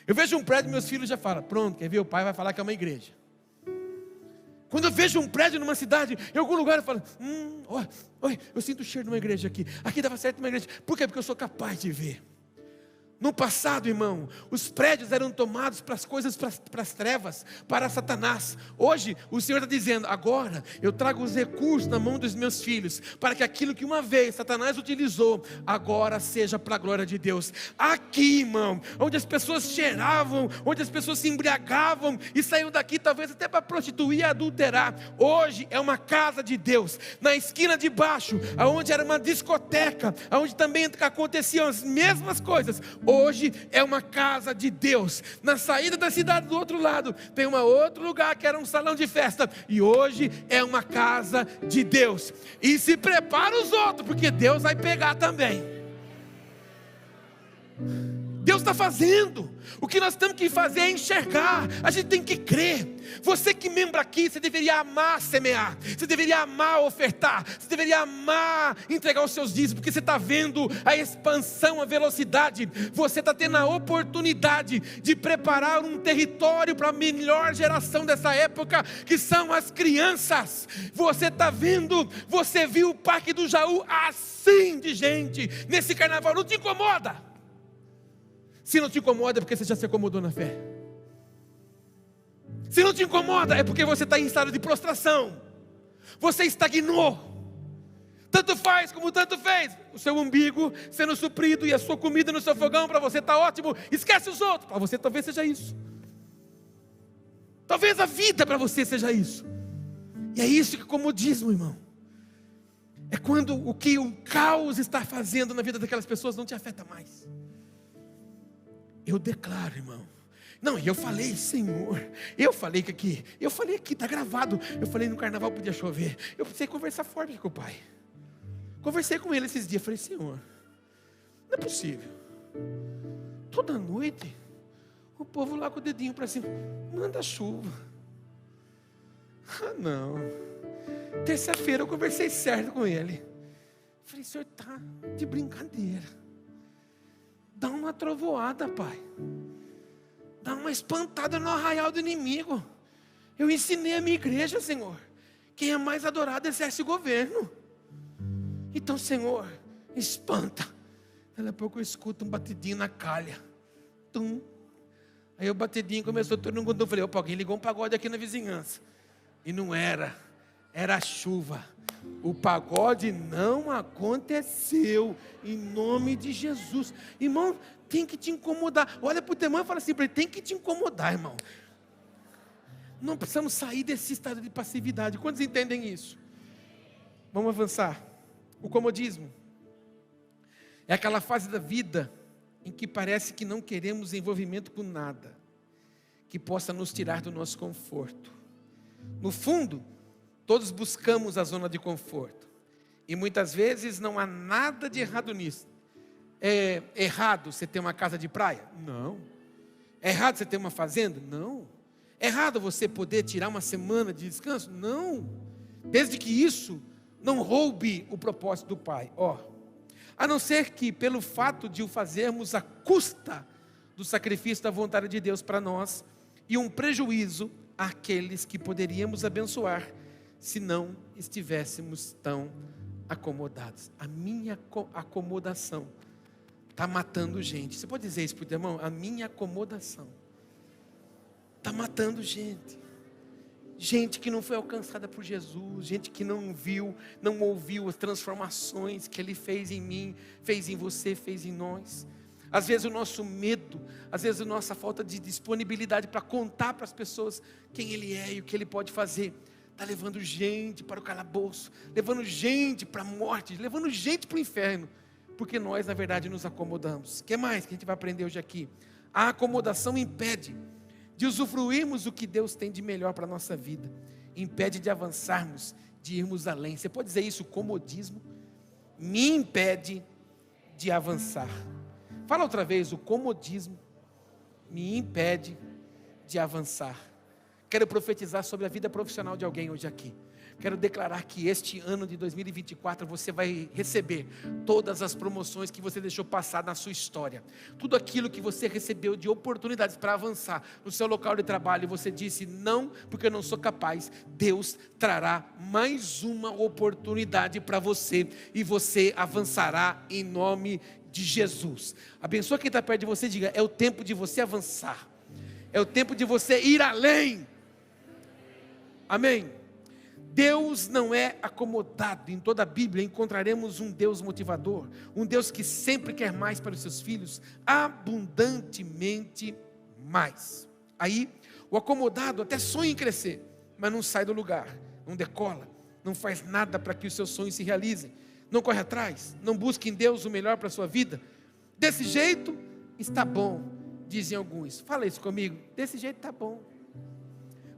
eu vejo um prédio, meus filhos já falam: pronto, quer ver, o pai vai falar que é uma igreja. Quando eu vejo um prédio numa cidade, em algum lugar, eu falo: eu sinto o cheiro de uma igreja aqui. Aqui dava certo uma igreja. Por quê? Porque eu sou capaz de ver. No passado, irmão, os prédios eram tomados para as coisas, para as trevas, para Satanás. Hoje, o Senhor está dizendo: agora eu trago os recursos na mão dos meus filhos, para que aquilo que uma vez Satanás utilizou, agora seja para a glória de Deus. Aqui, irmão, onde as pessoas cheiravam, onde as pessoas se embriagavam e saíam daqui talvez até para prostituir e adulterar, hoje é uma casa de Deus. Na esquina de baixo, aonde era uma discoteca, aonde também aconteciam as mesmas coisas, hoje é uma casa de Deus. Na saída da cidade do outro lado, tem um outro lugar que era um salão de festa, e hoje é uma casa de Deus. E se prepara os outros, porque Deus vai pegar também. Deus está fazendo. O que nós temos que fazer é enxergar. A gente tem que crer. Você que membro aqui, você deveria amar semear, você deveria amar ofertar, você deveria amar entregar os seus dízimos, porque você está vendo a expansão, a velocidade. Você está tendo a oportunidade de preparar um território para a melhor geração dessa época, que são as crianças. Você está vendo, você viu o Parque do Jaú assim de gente nesse carnaval. Não te incomoda? Se não te incomoda, é porque você já se acomodou na fé. Se não te incomoda, é porque você está em estado de prostração. Você estagnou. Tanto faz como tanto fez. O seu umbigo sendo suprido e a sua comida no seu fogão, para você está ótimo. Esquece os outros. Para você talvez seja isso. Talvez a vida para você seja isso. E é isso que é comodismo, irmão. É quando o que o caos está fazendo na vida daquelas pessoas não te afeta mais. Eu declaro, irmão. Não, e eu falei: Senhor, eu falei aqui, está gravado. Eu falei: no carnaval podia chover. Eu precisei conversar forte com o pai. Conversei com ele esses dias. Falei: Senhor, não é possível. Toda noite, o povo lá com o dedinho para cima: manda chuva. Ah, não. Terça-feira eu conversei certo com ele. Falei: Senhor, tá de brincadeira. Dá uma trovoada, pai. Dá uma espantada no arraial do inimigo. Eu ensinei a minha igreja, Senhor, quem é mais adorado exerce o governo. Então, Senhor, espanta. Daqui a pouco eu escuto um batidinho na calha. Tum. Aí o batidinho começou, todo mundo. Eu falei: opa, alguém ligou um pagode aqui na vizinhança. E não era. Era a chuva. O pagode não aconteceu, em nome de Jesus. Irmão, tem que te incomodar. Olha para o teu irmão e fala assim para ele: tem que te incomodar, irmão. Não precisamos sair desse estado de passividade. Quantos entendem isso? Vamos avançar. O comodismo é aquela fase da vida em que parece que não queremos envolvimento com nada que possa nos tirar do nosso conforto. No fundo, todos buscamos a zona de conforto. E muitas vezes não há nada de errado nisso. É errado você ter uma casa de praia? Não. É errado você ter uma fazenda? Não. É errado você poder tirar uma semana de descanso? Não. Desde que isso não roube o propósito do Pai. A não ser que pelo fato de o fazermos à custa do sacrifício da vontade de Deus para nós e um prejuízo àqueles que poderíamos abençoar se não estivéssemos tão acomodados. A minha acomodação está matando gente. Você pode dizer isso para o teu irmão? A minha acomodação está matando gente. Gente que não foi alcançada por Jesus, gente que não viu, não ouviu as transformações que Ele fez em mim, fez em você, fez em nós. Às vezes o nosso medo, às vezes a nossa falta de disponibilidade para contar para as pessoas quem Ele é e o que Ele pode fazer, está levando gente para o calabouço, levando gente para a morte, levando gente para o inferno, porque nós na verdade nos acomodamos. O que mais que a gente vai aprender hoje aqui? A acomodação impede de usufruirmos o que Deus tem de melhor para a nossa vida, impede de avançarmos, de irmos além. Você pode dizer isso? O comodismo me impede de avançar. Fala outra vez: o comodismo me impede de avançar. Quero profetizar sobre a vida profissional de alguém hoje aqui. Quero declarar que este ano de 2024 você vai receber todas as promoções que você deixou passar na sua história. Tudo aquilo que você recebeu de oportunidades para avançar no seu local de trabalho e você disse não, porque eu não sou capaz. Deus trará mais uma oportunidade para você e você avançará em nome de Jesus. Abençoa quem está perto de você e diga: é o tempo de você avançar. É o tempo de você ir além. Amém. Deus não é acomodado. Em toda a Bíblia encontraremos um Deus motivador, um Deus que sempre quer mais para os seus filhos, abundantemente mais. Aí, o acomodado até sonha em crescer, mas não sai do lugar, não decola, não faz nada para que os seus sonhos se realizem, não corre atrás, não busca em Deus o melhor para a sua vida. Desse jeito está bom, dizem alguns. Fala isso comigo: desse jeito está bom.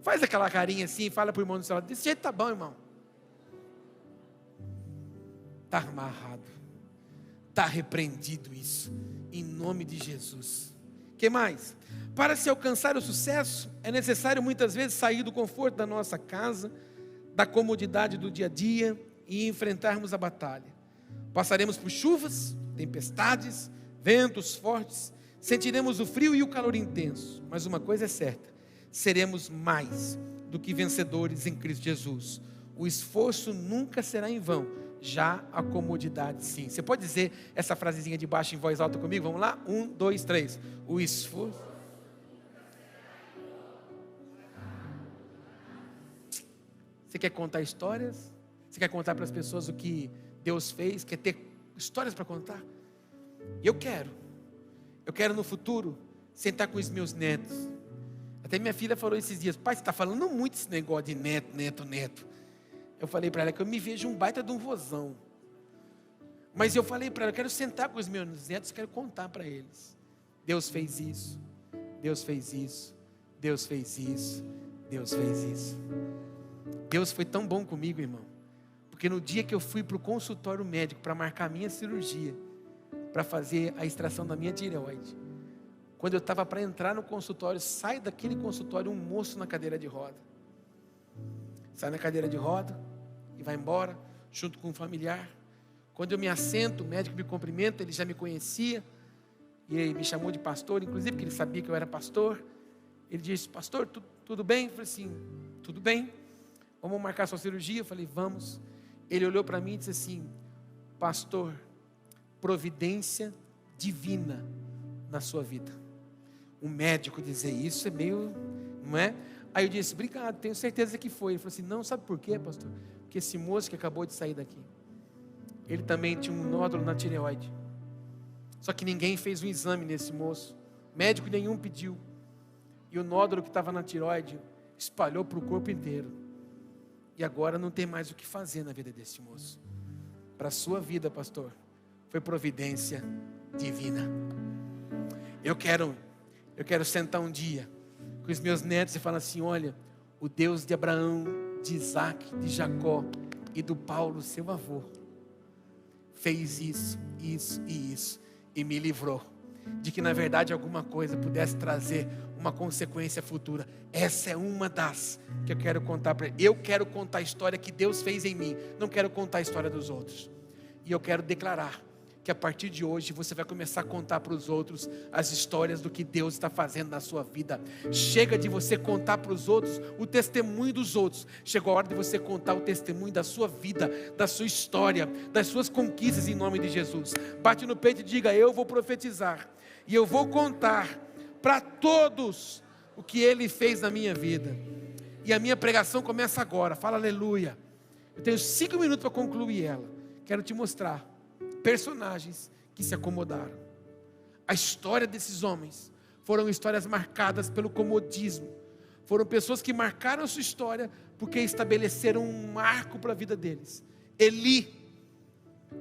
Faz aquela carinha assim e fala para o irmão do seu lado: desse jeito está bom, irmão. Está amarrado, está repreendido isso, em nome de Jesus. O que mais? Para se alcançar o sucesso, é necessário muitas vezes sair do conforto da nossa casa, da comodidade do dia a dia e enfrentarmos a batalha. Passaremos por chuvas, tempestades, ventos fortes, sentiremos o frio e o calor intenso, mas uma coisa é certa: seremos mais do que vencedores em Cristo Jesus. O esforço nunca será em vão, já a comodidade sim. Você pode dizer essa frasezinha de baixo em voz alta comigo? Vamos lá? 1, 2, 3. O esforço. Você quer contar histórias? Você quer contar para as pessoas o que Deus fez? Quer ter histórias para contar? Eu quero no futuro sentar com os meus netos. Até minha filha falou esses dias: pai, você está falando muito esse negócio de neto. Eu falei para ela que eu me vejo um baita de um vozão. Mas eu falei para ela: eu quero sentar com os meus netos, quero contar para eles. Deus fez isso, Deus fez isso, Deus fez isso, Deus fez isso. Deus foi tão bom comigo, irmão, porque no dia que eu fui para o consultório médico para marcar a minha cirurgia, para fazer a extração da minha tireoide, quando eu estava para entrar no consultório, sai daquele consultório um moço na cadeira de roda. Sai na cadeira de roda e vai embora, junto com um familiar. Quando eu me assento, o médico me cumprimenta, ele já me conhecia, e ele me chamou de pastor, inclusive porque ele sabia que eu era pastor. Ele disse: pastor, tudo bem? Eu falei assim: tudo bem, vamos marcar sua cirurgia? Eu falei: vamos. Ele olhou para mim e disse assim: pastor, providência divina na sua vida. Um médico dizer isso é meio, não é? Aí eu disse: obrigado, tenho certeza que foi. Ele falou assim: não, sabe por quê, pastor? que esse moço que acabou de sair daqui, ele também tinha um nódulo na tireoide. Só que ninguém fez um exame nesse moço, médico nenhum pediu. E o nódulo que estava na tireoide espalhou para o corpo inteiro. E agora não tem mais o que fazer na vida desse moço. Para a sua vida, pastor, foi providência divina. Eu quero sentar um dia com os meus netos e falar assim: olha, o Deus de Abraão, de Isaac, de Jacó e do Paulo, seu avô, fez isso, isso e isso, e me livrou de que na verdade alguma coisa pudesse trazer uma consequência futura. Essa é uma das que eu quero contar para ele. Eu quero contar a história que Deus fez em mim, não quero contar a história dos outros. E eu quero declarar que a partir de hoje você vai começar a contar para os outros as histórias do que Deus está fazendo na sua vida. Chega de você contar para os outros o testemunho dos outros. Chegou a hora de você contar o testemunho da sua vida, da sua história, das suas conquistas em nome de Jesus. Bate no peito e diga: eu vou profetizar e eu vou contar para todos o que Ele fez na minha vida. E a minha pregação começa agora. Fala aleluia. Eu tenho 5 minutos para concluir ela. Quero te mostrar personagens que se acomodaram. A história desses homens foram histórias marcadas pelo comodismo. Foram pessoas que marcaram a sua história porque estabeleceram um marco para a vida deles. Eli,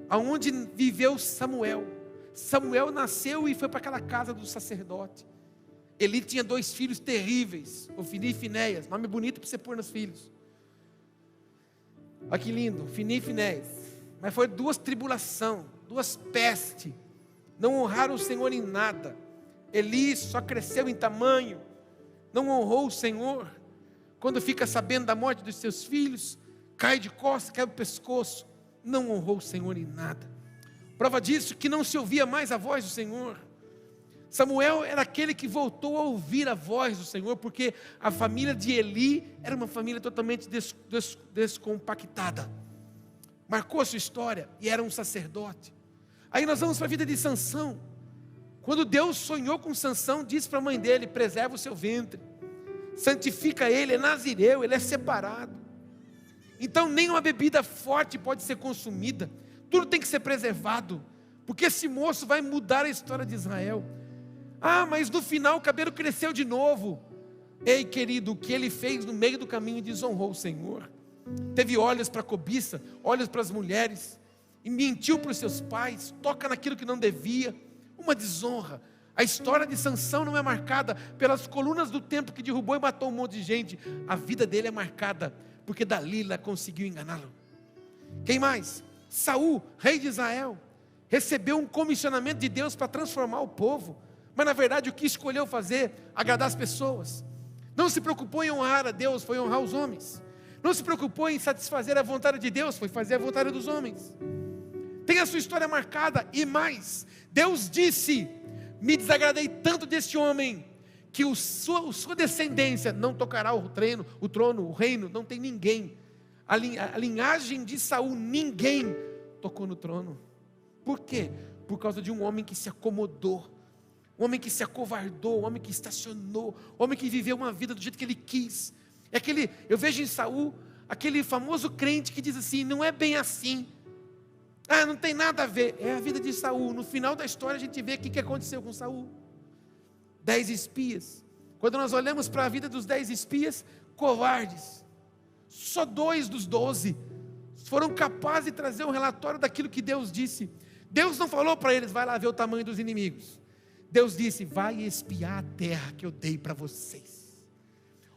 aonde viveu Samuel. Samuel nasceu e foi para aquela casa do sacerdote. Eli tinha 2 filhos terríveis, Ofni e Finéias, nome bonito para você pôr nos filhos. Olha que lindo, Ofni e Finéias. Mas foi 2 tribulações, 2 pestes. Não honraram o Senhor em nada. Eli só cresceu em tamanho, não honrou o Senhor. Quando fica sabendo da morte dos seus filhos, cai de costas, cai o pescoço. Não honrou o Senhor em nada. Prova disso que não se ouvia mais a voz do Senhor. Samuel era aquele que voltou a ouvir a voz do Senhor, porque a família de Eli era uma família totalmente descompactada. Marcou a sua história e era um sacerdote. Aí nós vamos para a vida de Sansão. Quando Deus sonhou com Sansão, disse para a mãe dele: preserva o seu ventre, santifica ele, é nazireu, ele é separado. Então nem uma bebida forte pode ser consumida, tudo tem que ser preservado, porque esse moço vai mudar a história de Israel. Ah, mas no final o cabelo cresceu de novo. Ei, querido, o que ele fez no meio do caminho desonrou o Senhor. Teve olhos para a cobiça, olhos para as mulheres, e mentiu para os seus pais, toca naquilo que não devia, uma desonra. A história de Sansão não é marcada pelas colunas do templo que derrubou e matou um monte de gente. A vida dele é marcada porque Dalila conseguiu enganá-lo. Quem mais? Saul, rei de Israel, recebeu um comissionamento de Deus para transformar o povo, mas na verdade o que escolheu fazer? Agradar as pessoas. Não se preocupou em honrar a Deus, foi honrar os homens. Não se preocupou em satisfazer a vontade de Deus, foi fazer a vontade dos homens. Tem a sua história marcada. E mais, Deus disse: me desagradei tanto deste homem, que sua descendência não tocará o trono, o reino, não tem ninguém. A linhagem de Saul, ninguém tocou no trono. Por quê? Por causa de um homem que se acomodou, um homem que se acovardou, um homem que estacionou, um homem que viveu uma vida do jeito que ele quis. Eu vejo em Saul aquele famoso crente que diz assim: não é bem assim, não tem nada a ver. É a vida de Saul. No final da história a gente vê o que aconteceu com Saul. 10 espias. Quando nós olhamos para a vida dos 10 espias, covardes, só 2 dos 12 foram capazes de trazer um relatório daquilo que Deus disse. Deus não falou para eles: vai lá ver o tamanho dos inimigos. Deus disse: vai espiar a terra que eu dei para vocês.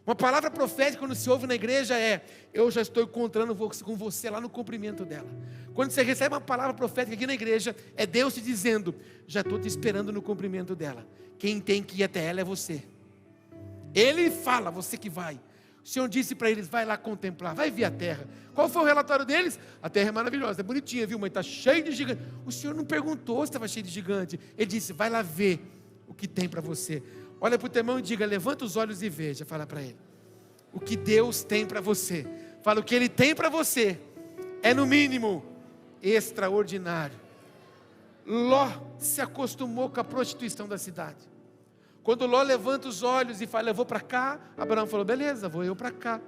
Uma palavra profética quando se ouve na igreja é: eu já estou encontrando com você lá no cumprimento dela. Quando você recebe uma palavra profética aqui na igreja, é Deus te dizendo: já estou te esperando no cumprimento dela. Quem tem que ir até ela é você. Ele fala, você que vai. O Senhor disse para eles: vai lá contemplar, vai ver a terra. Qual foi o relatório deles? A terra é maravilhosa, é bonitinha, viu? Mas está cheio de gigante. O Senhor não perguntou se estava cheio de gigante. Ele disse: vai lá ver o que tem para você. Olha para o teu irmão e diga: levanta os olhos e veja. Fala para ele o que Deus tem para você. Fala: o que Ele tem para você é no mínimo extraordinário. Ló se acostumou com a prostituição da cidade. Quando Ló levanta os olhos e fala: eu vou para cá, Abraão falou: beleza, vou eu para cá.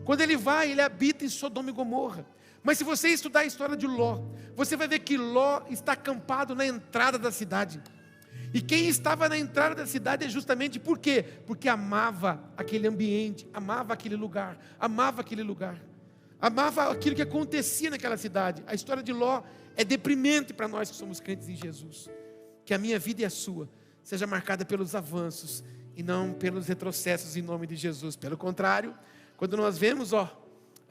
Quando ele vai, ele habita em Sodoma e Gomorra. Mas se você estudar a história de Ló, você vai ver que Ló está acampado na entrada da cidade. E quem estava na entrada da cidade é justamente por quê? Porque amava aquele ambiente, amava aquele lugar, amava aquilo que acontecia naquela cidade. A história de Ló é deprimente para nós que somos crentes em Jesus. Que a minha vida e a sua seja marcada pelos avanços e não pelos retrocessos em nome de Jesus. Pelo contrário, quando nós vemos, a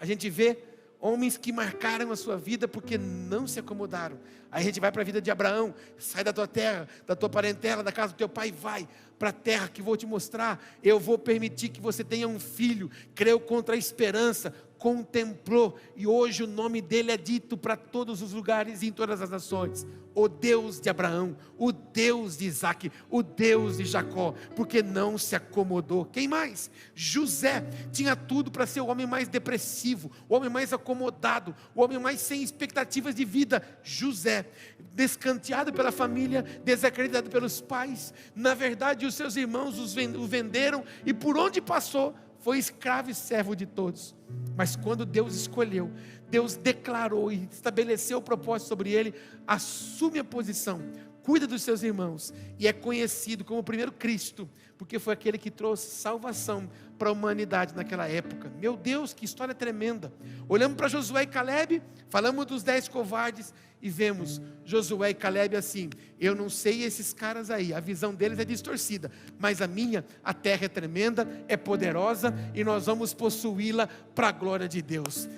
gente vê homens que marcaram a sua vida porque não se acomodaram. Aí a gente vai para a vida de Abraão: sai da tua terra, da tua parentela, da casa do teu pai, vai para a terra que vou te mostrar. Eu vou permitir que você tenha um filho. Creu contra a esperança, contemplou, e hoje o nome dele é dito para todos os lugares e em todas as nações: o Deus de Abraão, o Deus de Isaac, o Deus de Jacó, porque não se acomodou. Quem mais? José tinha tudo para ser o homem mais depressivo, o homem mais acomodado, o homem mais sem expectativas de vida. José, descanteado pela família, desacreditado pelos pais. Na verdade, os seus irmãos o venderam, e por onde passou foi escravo e servo de todos. Mas quando Deus escolheu, Deus declarou e estabeleceu o propósito sobre ele, assume a posição, cuida dos seus irmãos, e é conhecido como o primeiro Cristo, porque foi aquele que trouxe salvação para a humanidade naquela época. Meu Deus, que história tremenda. Olhamos para Josué e Caleb, falamos dos 10 covardes, e vemos Josué e Caleb assim: eu não sei esses caras aí, a visão deles é distorcida, mas a terra é tremenda, é poderosa, e nós vamos possuí-la para a glória de Deus.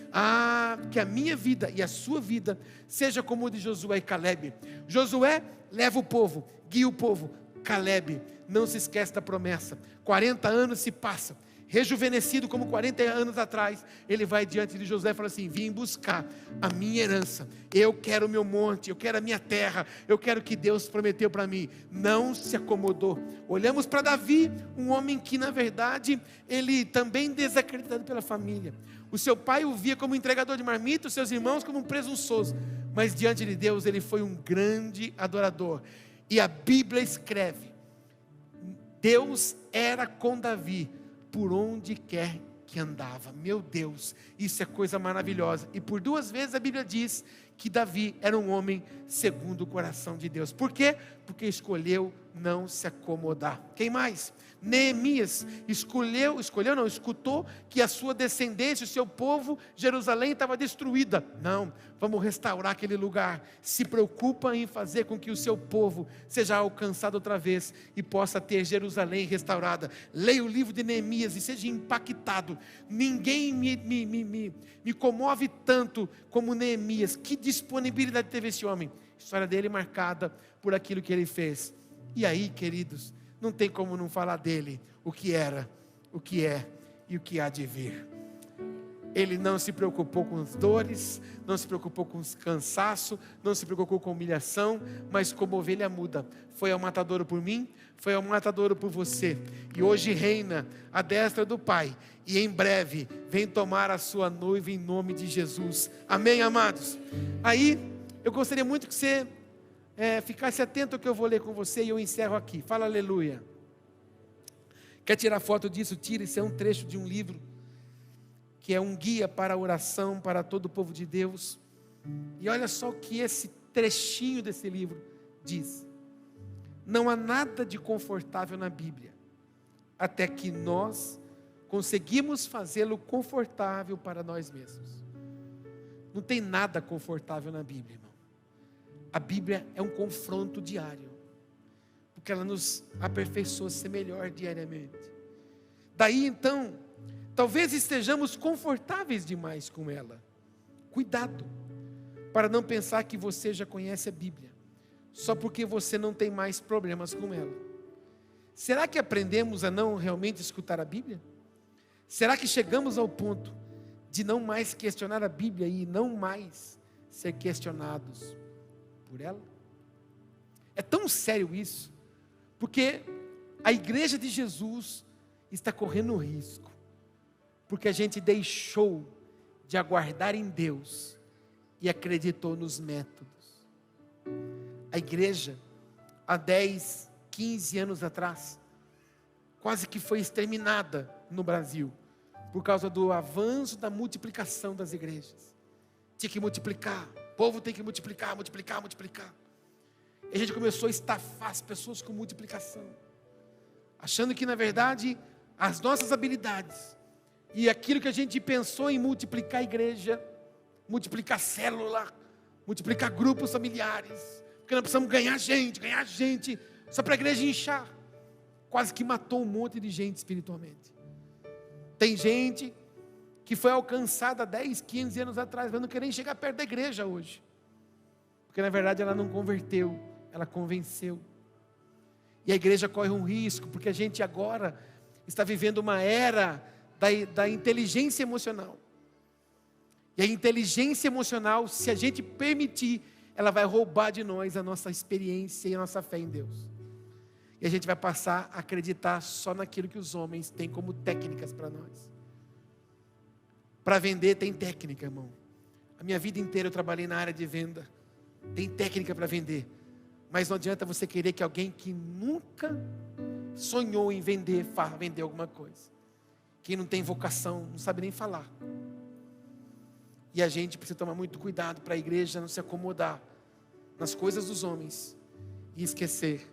Que a minha vida e a sua vida seja como o de Josué e Caleb. Josué leva o povo, guia o povo. Caleb não se esquece da promessa. 40 anos se passam, rejuvenescido como 40 anos atrás, ele vai diante de Josué e fala assim: vim buscar a minha herança, eu quero o meu monte, eu quero a minha terra, eu quero o que Deus prometeu para mim. Não se acomodou. Olhamos para Davi, um homem que na verdade, ele também desacreditado pela família. O seu pai o via como entregador de marmita, os seus irmãos como um presunçoso, mas diante de Deus ele foi um grande adorador. E a Bíblia escreve: Deus era com Davi por onde quer que andava. Meu Deus, isso é coisa maravilhosa. E por 2 vezes a Bíblia diz que Davi era um homem segundo o coração de Deus. Por quê? Porque escolheu não se acomodar. Quem mais? Neemias escutou que a sua descendência, o seu povo, Jerusalém estava destruída. Não, vamos restaurar aquele lugar. Se preocupa em fazer com que o seu povo seja alcançado outra vez e possa ter Jerusalém restaurada. Leia o livro de Neemias e seja impactado. Ninguém me comove tanto como Neemias. Que disponibilidade teve esse homem. A história dele marcada por aquilo que ele fez. E aí, queridos, não tem como não falar dele, o que era, o que é e o que há de vir. Ele não se preocupou com as dores, não se preocupou com o cansaço, não se preocupou com a humilhação, mas como ovelha muda, foi ao matadouro por mim, foi ao matadouro por você, e hoje reina à destra do Pai, e em breve vem tomar a sua noiva em nome de Jesus. Amém, amados? Aí, eu gostaria muito que você ficasse atento ao que eu vou ler com você, e eu encerro aqui. Fala aleluia. Quer tirar foto disso? Tira. Isso é um trecho de um livro que é um guia para a oração para todo o povo de Deus. E olha só o que esse trechinho desse livro diz: não há nada de confortável na Bíblia, até que nós conseguimos fazê-lo confortável para nós mesmos. Não tem nada confortável na Bíblia, irmão. A Bíblia é um confronto diário, porque ela nos aperfeiçoa a ser melhor diariamente. Daí então, talvez estejamos confortáveis demais com ela. Cuidado, para não pensar que você já conhece a Bíblia, só porque você não tem mais problemas com ela. Será que aprendemos a não realmente escutar a Bíblia? Será que chegamos ao ponto de não mais questionar a Bíblia e não mais ser questionados por ela? É tão sério isso, porque a igreja de Jesus está correndo risco, porque a gente deixou de aguardar em Deus e acreditou nos métodos. A igreja, há 10, 15 anos atrás, quase que foi exterminada no Brasil, por causa do avanço da multiplicação das igrejas. Tinha que multiplicar, o povo tem que multiplicar. E a gente começou a estafar as pessoas com multiplicação, achando que na verdade as nossas habilidades e aquilo que a gente pensou em multiplicar a igreja, multiplicar célula, multiplicar grupos familiares, porque nós precisamos ganhar gente, só para a igreja inchar, quase que matou um monte de gente espiritualmente. Tem gente que foi alcançada 10, 15 anos atrás, mas não quer nem chegar perto da igreja hoje, porque na verdade ela não converteu, ela convenceu. E a igreja corre um risco, porque a gente agora está vivendo uma era da inteligência emocional. E a inteligência emocional, se a gente permitir, ela vai roubar de nós a nossa experiência e a nossa fé em Deus. E a gente vai passar a acreditar só naquilo que os homens têm como técnicas para nós. Para vender tem técnica, irmão. A minha vida inteira eu trabalhei na área de venda. Tem técnica para vender. Mas não adianta você querer que alguém que nunca sonhou em vender, vender alguma coisa. Quem não tem vocação, não sabe nem falar. E a gente precisa tomar muito cuidado para a igreja não se acomodar nas coisas dos homens e esquecer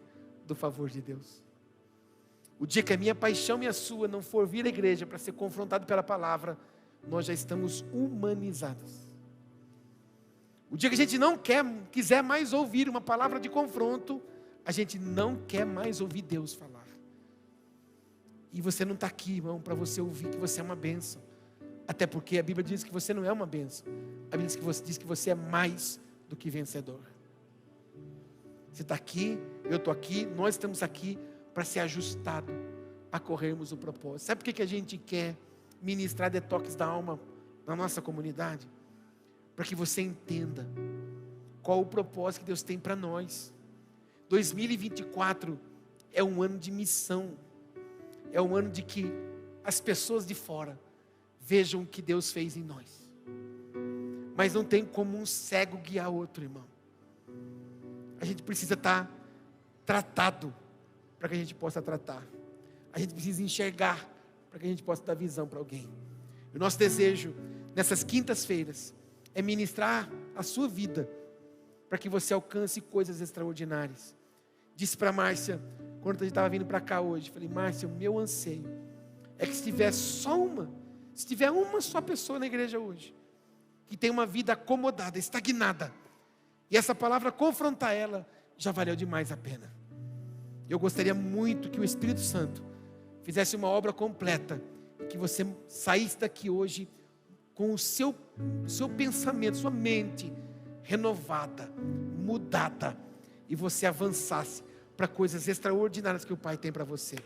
do favor de Deus. O dia que a minha paixão e a sua não for vir à igreja para ser confrontado pela palavra, nós já estamos humanizados. O dia que a gente não quiser mais ouvir uma palavra de confronto, a gente não quer mais ouvir Deus falar. E você não está aqui, irmão, para você ouvir que você é uma bênção. Até porque a Bíblia diz que você não é uma bênção. A Bíblia diz que você é mais do que vencedor. Você está aqui, eu estou aqui, nós estamos aqui para ser ajustado a corrermos o propósito. Sabe por que a gente quer ministrar detox da alma na nossa comunidade? Para que você entenda qual o propósito que Deus tem para nós. 2024 é um ano de missão. É um ano de que as pessoas de fora vejam o que Deus fez em nós. Mas não tem como um cego guiar outro, irmão. A gente precisa estar tratado para que a gente possa tratar. A gente precisa enxergar para que a gente possa dar visão para alguém. O nosso desejo nessas quintas-feiras é ministrar a sua vida para que você alcance coisas extraordinárias. Disse para a Márcia, quando a gente estava vindo para cá hoje, falei: Márcia, o meu anseio é que se tiver uma só pessoa na igreja hoje, que tem uma vida acomodada, estagnada, e essa palavra confrontar ela, já valeu demais a pena. Eu gostaria muito que o Espírito Santo fizesse uma obra completa, que você saísse daqui hoje com o seu pensamento, sua mente renovada, mudada, e você avançasse para coisas extraordinárias que o Pai tem para você.